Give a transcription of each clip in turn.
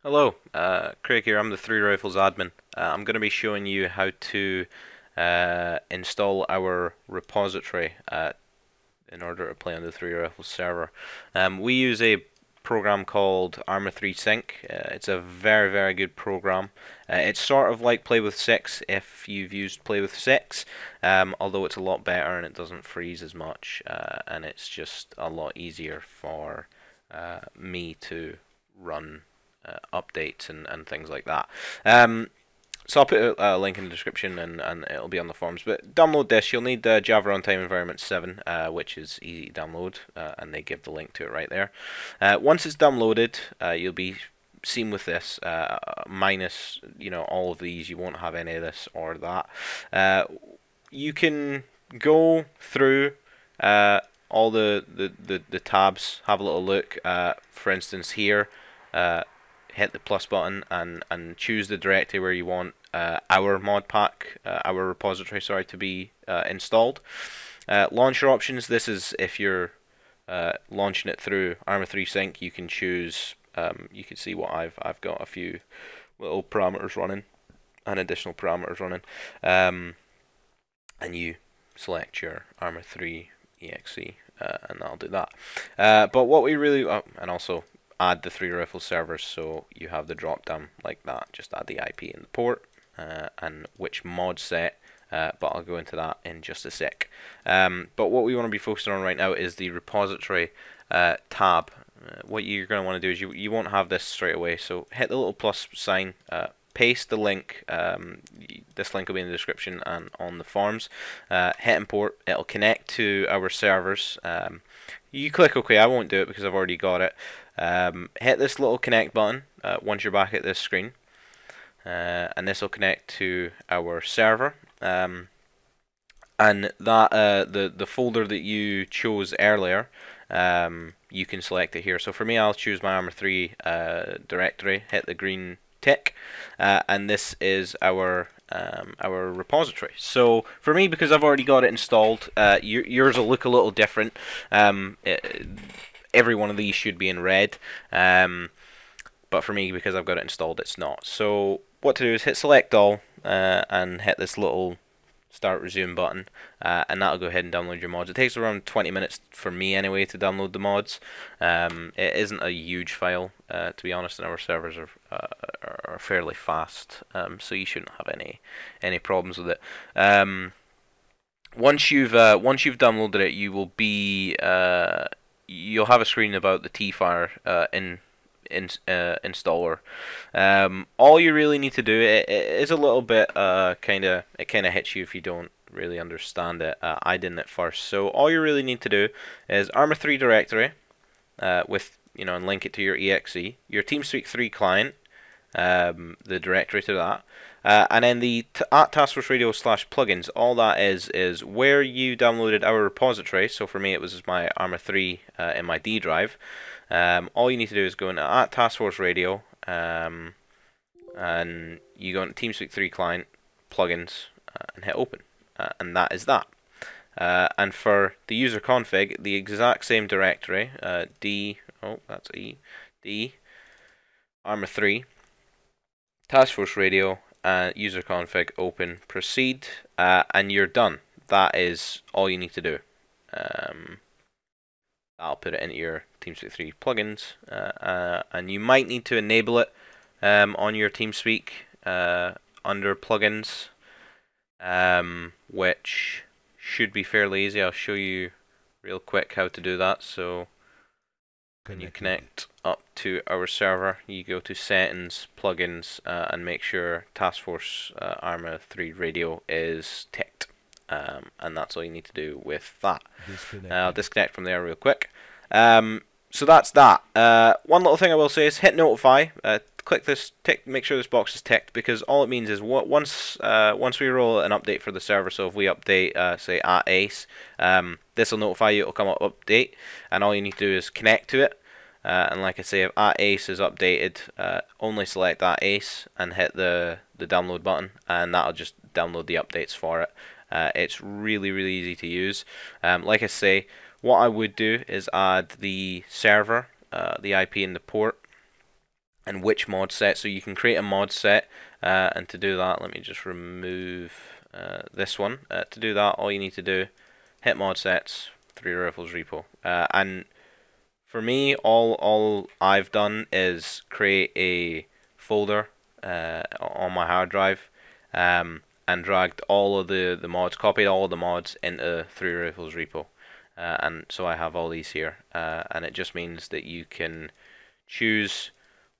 Hello, Craig here. I'm the 3Rifles admin. I'm going to be showing you how to install our repository in order to play on the 3Rifles server. We use a program called Arma 3 Sync. It's a very good program. It's sort of like Play with 6 if you've used Play with 6, although it's a lot better and it doesn't freeze as much, and it's just a lot easier for me to run updates and things like that. So I'll put a link in the description and it'll be on the forums. But download this. You'll need Java Runtime Environment 7, which is easy to download, and they give the link to it right there. Once it's downloaded, you'll be seen with this, minus all of these. You won't have any of this or that. You can go through all the tabs, have a little look. For instance, here. Hit the plus button and choose the directory where you want our mod pack, our repository, sorry, to be installed. Launcher options. This is if you're launching it through Arma 3 Sync. You can choose. You can see what I've got a few little parameters running and additional parameters running, and you select your Arma 3 exe, and that'll do that. But what we really and also add the 3Rifles servers, so you have the drop down like that. Just add the IP and the port and which mod set, but I'll go into that in just a sec. But what we want to be focusing on right now is the repository tab. What you're going to want to do is you won't have this straight away, so hit the little plus sign, paste the link. This link will be in the description and on the forums. Hit import. It'll connect to our servers. You click OK. I won't do it because I've already got it. Hit this little connect button once you're back at this screen, and this will connect to our server. And that the folder that you chose earlier, you can select it here. So for me, I'll choose my Arma 3 directory. Hit the green tick, and this is our repository. So for me, because I've already got it installed, yours will look a little different. Every one of these should be in red, but for me, because I've got it installed, it's not. So what to do is hit select all and hit this little start resume button, and that'll go ahead and download your mods. It takes around 20 minutes for me anyway to download the mods. It isn't a huge file, to be honest, and our servers are fairly fast, so you shouldn't have any problems with it. Once you've downloaded it, you will be you'll have a screen about the T-Fire installer. All you really need to do, it is a little bit it kind of hits you if you don't really understand it. I didn't at first, so all you really need to do is Arma 3 directory with and link it to your exe, your TeamSpeak 3 client, the directory to that. And then the at taskforce radio /plugins, all that is where you downloaded our repository. So for me, it was my Arma 3 in my D drive. All you need to do is go into at taskforce radio, and you go into TeamSpeak 3 client plugins and hit open, and that is that. And for the user config, the exact same directory, D Arma 3 taskforce radio. User config, open, proceed, and you're done. That is all you need to do. I'll put it into your TeamSpeak 3 plugins, and you might need to enable it on your TeamSpeak under plugins, which should be fairly easy. I'll show you real quick how to do that. So when you connect up to our server, you go to settings, plugins, and make sure taskforce Arma 3 radio is ticked, and that's all you need to do with that. I'll disconnect from there real quick. So that's that. One little thing I will say is hit notify. Click this tick, make sure this box is ticked, because all it means is once we roll an update for the server, so if we update say at ace, this will notify you, it'll come up update, and all you need to do is connect to it. And like I say, if at ace is updated, only select that ace and hit the download button, and that'll just download the updates for it. It's really easy to use. Like I say, what I would do is add the server, the IP and the port, and which mod set. So you can create a mod set, and to do that, let me just remove this one. To do that, all you need to do, hit mod sets, 3Rifles repo, and for me, all I've done is create a folder on my hard drive, and dragged all of the mods, copied all of the mods into 3Rifles repo, and so I have all these here, and it just means that you can choose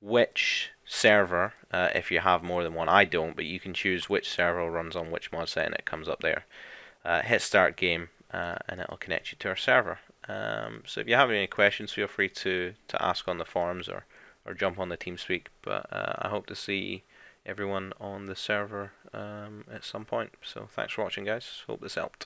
which server, if you have more than one. I don't, but you can choose which server runs on which mod set, and it comes up there. Hit start game, and it'll connect you to our server. So if you have any questions, feel free to ask on the forums or jump on the TeamSpeak. But I hope to see everyone on the server at some point. So thanks for watching, guys. Hope this helped.